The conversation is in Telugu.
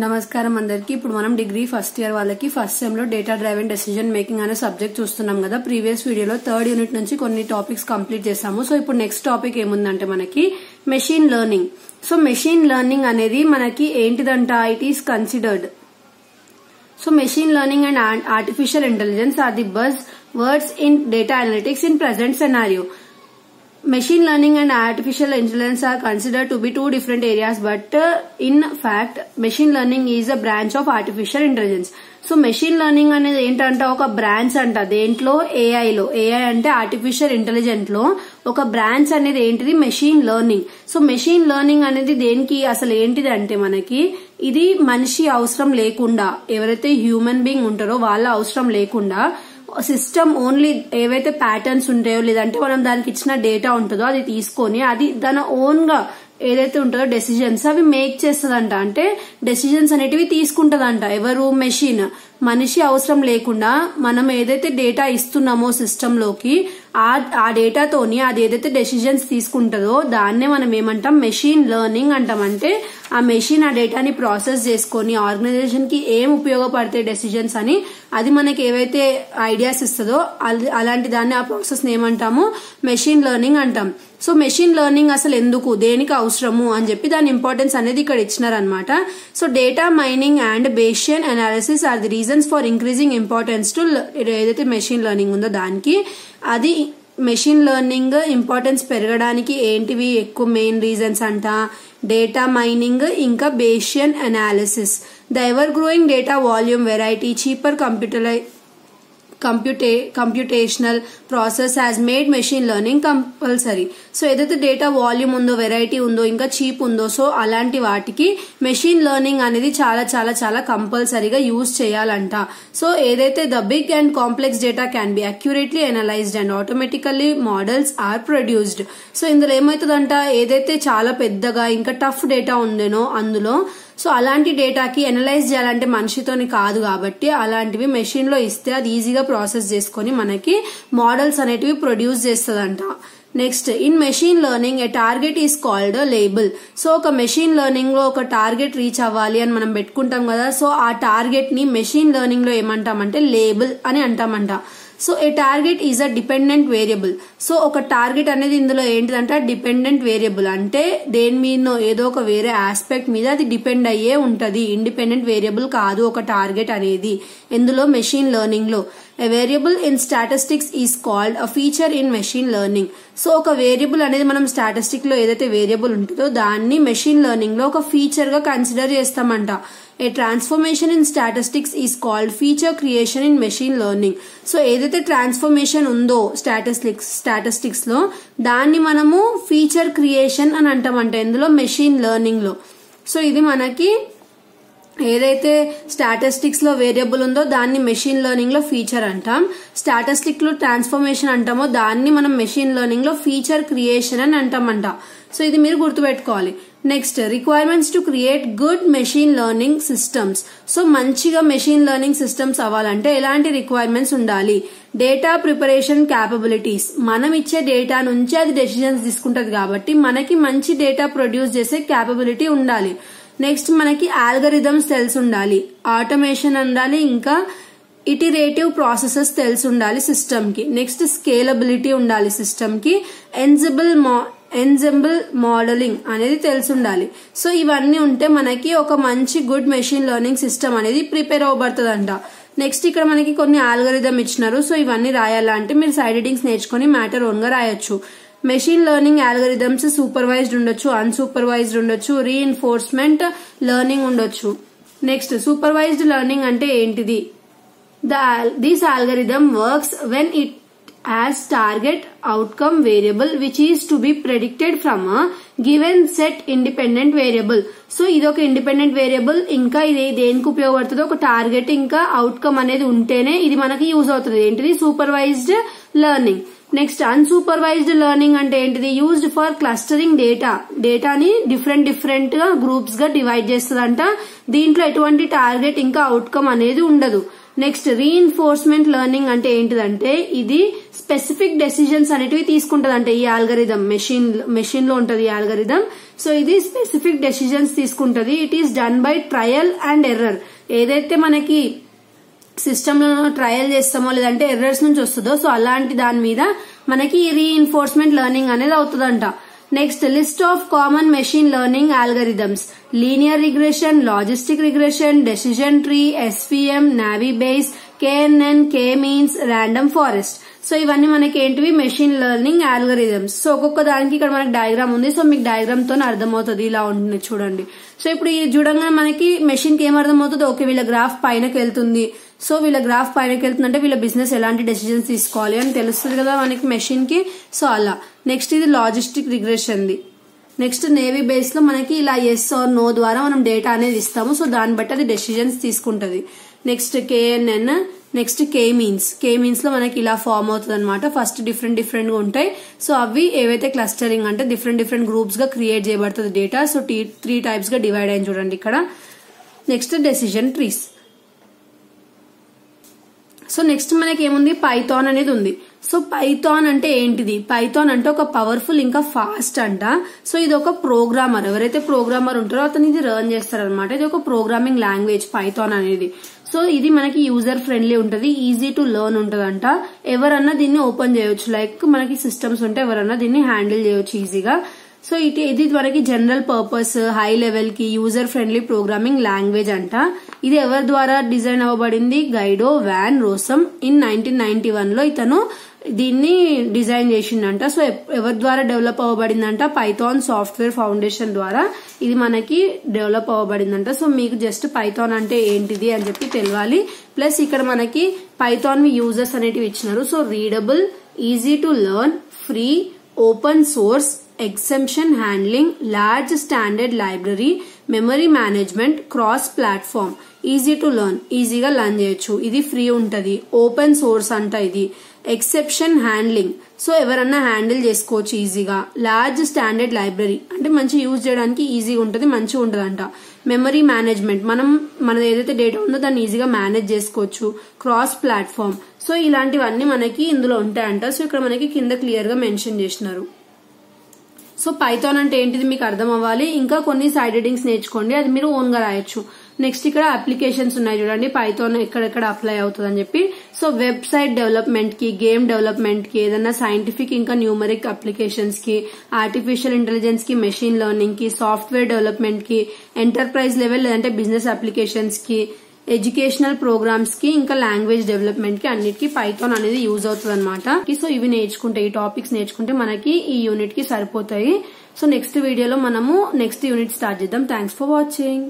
నమస్కారం అందరికి. ఇప్పుడు మనం డిగ్రీ ఫస్ట్ ఇయర్ వాళ్ళకి ఫస్ట్ సెమ్ లో డేటా డ్రైవెన్ డెసిజన్ మేకింగ్ అనే సబ్జెక్ట్ చూస్తున్నాం కదా. ప్రీవియస్ వీడియోలో థర్డ్ యూనిట్ నుంచి కొన్ని టాపిక్స్ కంప్లీట్ చేసాము. సో ఇప్పుడు నెక్స్ట్ టాపిక్ ఏముందంటే మనకి machine learning. So machine learning అనేది మనకి ఏంటిదంట, it is considered. So machine learning and artificial intelligence are the buzz words in data analytics in present scenario. Machine learning and artificial intelligence are considered to be two different areas, but in fact machine learning is a branch of artificial intelligence. So machine learning అనేది ఏంటంటే ఒక బ్రాంచ్ అంట. దేంట్లో? ఏఐలో. ఏఐ అంటే ఆర్టిఫిషియల్ ఇంటెలిజెంట్ లో ఒక బ్రాంచ్ అనేది ఏంటిది? Machine learning. So machine learning అనేది దేనికి అసలు ఏంటిది అంటే మనకి ఇది మనిషి అవసరం లేకుండా, ఎవరైతే హ్యూమన్ బీయింగ్ ఉంటారో వాళ్ళ అవసరం లేకుండా సిస్టమ్ ఓన్లీ ఏవైతే ప్యాటర్న్స్ ఉంటాయో లేదంటే మనం దానికి ఇచ్చిన డేటా ఉంటుందో అది తీసుకొని అది దాని ఓన్ గా ఏదైతే ఉంటుందో డెసిజన్స్ అవి మేక్ చేస్తుందంట. అంటే డెసిజన్స్ అనేటివి తీసుకుంటదంట. ఎవరు? మెషిన్. మనిషి అవసరం లేకుండా మనం ఏదైతే డేటా ఇస్తున్నామో సిస్టమ్ లోకి ఆ డేటాతోని అది ఏదైతే డెసిజన్స్ తీసుకుంటుందో దాన్నే మనం ఏమంటాం? మెషిన్ లెర్నింగ్ అంటాం. అంటే ఆ మెషిన్ ఆ డేటాని ప్రాసెస్ చేసుకొని ఆర్గనైజేషన్ కి ఏం ఉపయోగపడతాయి డెసిజన్స్ అని అది మనకి ఏవైతే ఐడియాస్ ఇస్తుందో అలాంటి దాన్ని ఆ ప్రాసెస్ ఏమంటాము? మెషిన్ లెర్నింగ్ అంటాం. సో మెషిన్ లెర్నింగ్ అసలు ఎందుకు, దేనికి అవసరము అని చెప్పి దాని ఇంపార్టెన్స్ అనేది ఇక్కడ ఇచ్చినారనమాట. So data mining and Bayesian analysis are the reasons for increasing importance to ఏదైతే మెషిన్ లెర్నింగ్ ఉందో దానికి. అది మెషిన్ లెర్నింగ్ ఇంపార్టెన్స్ పెరగడానికి ఏంటివి ఎక్కువ మెయిన్ రీజన్స్ అంట? డేటా మైనింగ్ ఇంకా Bayesian analysis. The ever growing data volume variety cheaper computational process has made machine learning compulsory. So ఏదైతే డేటా వాల్యూమ్ ఉందో, వెరైటీ ఉందో, ఇంకా చీప్ ఉందో, సో అలాంటి వాటికి మెషిన్ లెర్నింగ్ అనేది చాలా చాలా చాలా కంపల్సరీగా యూజ్ చేయాలంట. సో ఏదైతే the big and complex data can be accurately analysed and automatically models are produced. So ఇందులో ఏమవుతుందంట, ఏదైతే చాలా పెద్దగా ఇంకా టఫ్ డేటా ఉందేనో అందులో సో అలాంటి డేటాకి అనలైజ్ చేయాలంటే మనిషితోని కాదు కాబట్టి అలాంటివి మెషిన్ లో ఇస్తే అది ఈజీగా ప్రాసెస్ చేసుకుని మనకి మోడల్స్ అనేటివి ప్రొడ్యూస్ చేస్తుందంట. Next, in machine learning A target is called label. So ఒక మెషిన్ లెర్నింగ్ లో ఒక టార్గెట్ రీచ్ అవ్వాలి అని మనం పెట్టుకుంటాం కదా. సో ఆ టార్గెట్ ని మెషిన్ లెర్నింగ్ లో ఏమంటామంటే లేబుల్ అని అంటామంట. So a target is a dependent variable. So ఒక టార్గెట్ అనేది ఇందులో ఏంటిదంటే డిపెండెంట్ వేరియబుల్. అంటే దేని మీద ఏదో ఒక వేరే ఆస్పెక్ట్ మీద అది డిపెండ్ అయ్యే ఉంటది. ఇండిపెండెంట్ వేరియబుల్ కాదు ఒక టార్గెట్ అనేది ఎందులో? మెషిన్ లెర్నింగ్ లో. A variable in statistics is called a feature in machine learning. So ఒక వేరియబుల్ అనేది మనం స్టాటిస్టిక్ లో ఏదైతే వేరియబుల్ ఉంటుందో దాన్ని మెషిన్ లెర్నింగ్ లో ఒక ఫీచర్ గా కన్సిడర్ చేస్తామంట. A transformation in statistics is called feature creation in machine learning. So ఏదైతే ట్రాన్స్ఫర్మేషన్ ఉందో స్టాటిస్టిక్స్ లో దాన్ని మనము ఫీచర్ క్రియేషన్ అని అంటామంట ఇందులో మెషిన్ లెర్నింగ్ లో. సో ఇది మనకి ఏదైతే స్టాటిస్టిక్స్ లో వేరియబుల్ ఉందో దాన్ని మెషిన్ లెర్నింగ్ లో ఫీచర్ అంటాం. స్టాటిస్టిక్ లో ట్రాన్స్ఫర్మేషన్ అంటామో దాన్ని మనం మెషిన్ లెర్నింగ్ లో ఫీచర్ క్రియేషన్ అని అంటామంట. సో ఇది మీరు గుర్తుపెట్టుకోవాలి. Next, requirements to create good machine learning systems. So మంచిగా మెషిన్ లెర్నింగ్ సిస్టమ్స్ అవ్వాలంటే ఎలాంటి రిక్వైర్మెంట్స్ ఉండాలి? Data preparation capabilities. మనం ఇచ్చే డేటా నుంచి అది డెసిజన్స్ తీసుకుంటది కాబట్టి మనకి మంచి డేటా ప్రొడ్యూస్ చేసే క్యాపబిలిటీ ఉండాలి. నెక్స్ట్, మనకి ఆల్గరిథమ్స్ తెలిసి ఉండాలి, ఆటోమేషన్ ఉండాలి, ఇంకా ఇటరేటివ్ ప్రాసెసెస్ తెలిసి ఉండాలి సిస్టమ్ కి. నెక్స్ట్, స్కేలబిలిటీ ఉండాలి సిస్టమ్ కి. ఎన్జెంబుల్ మోడలింగ్ అనేది తెలిసి ఉండాలి. సో ఇవన్నీ ఉంటే మనకి ఒక మంచి గుడ్ మెషిన్ లెర్నింగ్ సిస్టమ్ అనేది ప్రిపేర్ అవ్వబడుతుందంట. నెక్స్ట్, ఇక్కడ మనకి కొన్ని ఆల్గరిథం ఇచ్చినారు. సో ఇవన్నీ రాయాలంటే మీరు సైడ్ హెడ్డింగ్స్ నేర్చుకుని మ్యాటర్ ఓన్ గా రాయొచ్చు. మెషిన్ లెర్నింగ్ ఆల్గరిథమ్స్ సూపర్వైజ్డ్ ఉండొచ్చు, అన్సూపర్వైజ్డ్ ఉండొచ్చు, రీఇన్ఫోర్స్మెంట్ లెర్నింగ్ ఉండొచ్చు. నెక్స్ట్, సూపర్వైజ్డ్ లెర్నింగ్ అంటే ఏంటిది? This algorithm works when it has target outcome variable which is to be predicted from a given set independent variable. So ఇది ఒక ఇండిపెండెంట్ వేరియబుల్. ఇంకా ఇది దేనికి ఉపయోగపడుతుందో ఒక టార్గెట్ ఇంకా అవుట్కమ్ అనేది ఉంటేనే ఇది మనకి యూజ్ అవుతుంది. ఏంటిది? Supervised learning. Next, unsupervised learning అంటే ఏంటిది? యూజ్డ్ ఫర్ క్లస్టరింగ్ డేటాని డిఫరెంట్ గా గ్రూప్స్ గా డివైడ్ చేస్తుందంట. దీంట్లో ఎటువంటి టార్గెట్ ఇంకా అవుట్కమ్ అనేది ఉండదు. నెక్స్ట్, రీఇన్ఫోర్స్మెంట్ లెర్నింగ్ అంటే ఏంటిదంటే ఇది స్పెసిఫిక్ డెసిజన్స్ అనేటివి తీసుకుంటదంట ఈ ఆల్గరిథం. మెషిన్ లో ఉంటది ఈ ఆల్గరిథం. సో ఇది స్పెసిఫిక్ డెసిజన్స్ తీసుకుంటది. It is done by trial and error. ఏదైతే మనకి సిస్టమ్ లో ట్రయల్ చేస్తామో లేదంటే ఎర్రర్స్ నుంచి వస్తుందో సో అలాంటి దాని మీద మనకి రీఇన్ఫోర్స్మెంట్ లెర్నింగ్ అనేది అవుతుందంట. Next list of common machine learning algorithms: linear regression, logistic regression, decision tree, SVM, naive Bayes, KNN, K-మీన్స్, ర్యాండమ్ ఫారెస్ట్. సో ఇవన్నీ మనకి ఏంటివి? Machine learning algorithms. సో ఒక్కొక్క దానికి ఇక్కడ మనకి డయాగ్రామ్ ఉంది. సో మీకు డయాగ్రామ్ తో అర్థమవుతుంది. ఇలా ఉంటుంది చూడండి. సో ఇప్పుడు ఈ చూడంగానే మనకి మెషిన్ కి ఏం అర్థమవుతుంది? ఓకే, వీళ్ళ గ్రాఫ్ పైనకి వెళ్తుంది. సో వీళ్ళ గ్రాఫ్ పైనకి వెళ్తుందంటే వీళ్ళ బిజినెస్ ఎలాంటి డెసిజన్స్ తీసుకోవాలి అని తెలుస్తుంది కదా మనకి మెషిన్ కి. సో అలా. నెక్స్ట్ ఇది logistic regression the. Next navy base లో మనకి ఇలా ఎస్ ఆర్ నో ద్వారా మనం డేటా అనేది ఇస్తాము. సో దాన్ని బట్టి అది డెసిజన్స్ తీసుకుంటది. Next KNN. నెక్స్ట్ K-మీన్స్ లో మనకి ఇలా ఫామ్ అవుతుంది అనమాట. ఫస్ట్ డిఫరెంట్ గా ఉంటాయి. సో అవి ఏవైతే క్లస్టరింగ్ అంటే డిఫరెంట్ గ్రూప్స్ గా క్రియేట్ చేయబడుతుంది డేటా. సో 3 టైప్స్ గా డివైడ్ అయింది చూడండి ఇక్కడ. Next decision trees. So next మనకి ఏముంది? పైథాన్ అనేది ఉంది. సో పైథాన్ అంటే ఏంటిది? పైథాన్ అంటే ఒక పవర్ఫుల్ ఇంకా ఫాస్ట్ అంట. సో ఇది ఒక ప్రోగ్రామర్, ఎవరైతే ప్రోగ్రామర్ ఉంటారో అతను ఇది రన్ చేస్తారనమాట. ఇది ఒక ప్రోగ్రామింగ్ లాంగ్వేజ్ పైథాన్ అనేది. సో ఇది మనకి యూజర్ ఫ్రెండ్లీ ఉంటది, ఈజీ టు లెర్న్ ఉంటదంట. ఎవరన్నా దీన్ని ఓపెన్ చేయొచ్చు, లైక్ మనకి సిస్టమ్స్ ఉంటే ఎవరన్నా దీన్ని హ్యాండిల్ చేయొచ్చు ఈజీగా. సో ఇది మనకి జనరల్ పర్పస్ హై లెవెల్ కి యూజర్ ఫ్రెండ్లీ ప్రోగ్రామింగ్ లాంగ్వేజ్ అంట. ఇది ఎవరి ద్వారా డిజైన్ అవ్వబడింది? గైడో వాన్ రోసమ్ ఇన్ 1991 లో ఇతను దీన్ని డిజైన్ చేసిండంట. సో ఎవరి ద్వారా డెవలప్ అవ్వబడిందంట? పైథాన్ సాఫ్ట్వేర్ ఫౌండేషన్ ద్వారా ఇది మనకి డెవలప్ అవ్వబడిందంట. సో మీకు జస్ట్ పైథాన్ అంటే ఏంటిది అని చెప్పి తెలియాలి. ప్లస్ ఇక్కడ మనకి పైథాన్ యూజర్స్ అనేటివి ఇచ్చినారు. So readable, easy to learn, free, open source, exemption handling, large standard library, memory management, cross platform, easy to learn, ఈజీగా లర్న్ చేయొచ్చు. ఇది ఫ్రీ ఉంటది. ఓపెన్ సోర్స్ అంట ఇది. ఎక్సెప్షన్ హ్యాండ్లింగ్, సో ఎవరన్నా హ్యాండిల్ చేసుకోవచ్చు ఈజీగా. లార్జ్ స్టాండర్డ్ లైబ్రరీ అంటే మంచి యూజ్ చేయడానికి ఈజీగా ఉంటది, మంచిగా ఉంటదంట. మెమరీ మేనేజ్మెంట్, మనది ఏదైతే డేటా ఉందో దాన్ని ఈజీగా మేనేజ్ చేసుకోవచ్చు. క్రాస్ ప్లాట్ఫామ్, సో ఇలాంటివన్నీ మనకి ఇందులో ఉంటాయంట. సో ఇక్కడ మనకి కింద క్లియర్ గా మెన్షన్ చేసినారు. సో పైథాన్ అంటే ఏంటిది మీకు అర్థం అవ్వాలి. ఇంకా కొన్ని సైడ్ హెడింగ్స్ నేర్చుకోండి, అది మీరు ఓన్ గా రాయొచ్చు. నెక్స్ట్ ఇక్కడ అప్లికేషన్స్ ఉన్నాయి చూడండి, పైథాన్ ఎక్కడెక్కడ అప్లై అవుతుంది అని చెప్పి. సో వెబ్సైట్ డెవలప్మెంట్ కి, గేమ్ డెవలప్మెంట్ కి, ఏదైనా సైంటిఫిక్ ఇంకా న్యూమరిక్ అప్లికేషన్స్ కి, ఆర్టిఫిషియల్ ఇంటెలిజెన్స్ కి, మెషిన్ లెర్నింగ్ కి, సాఫ్ట్వేర్ డెవలప్మెంట్ కి, ఎంటర్ప్రైజ్ లెవెల్ లేదంటే బిజినెస్ అప్లికేషన్స్ కి, ఎడ్యుకేషనల్ ప్రోగ్రామ్స్ కి, ఇంకా లాంగ్వేజ్ డెవలప్మెంట్ కి అన్నిటికీ పైథాన్ అనేది యూజ్ అవుతుంది అనమాట. సో ఇవి నేర్చుకుంటే, ఈ టాపిక్స్ నేర్చుకుంటే మనకి ఈ యూనిట్ కి సరిపోతాయి. సో నెక్స్ట్ వీడియోలో మనము నెక్స్ట్ యూనిట్ స్టార్ట్ చేద్దాం. Thanks for watching.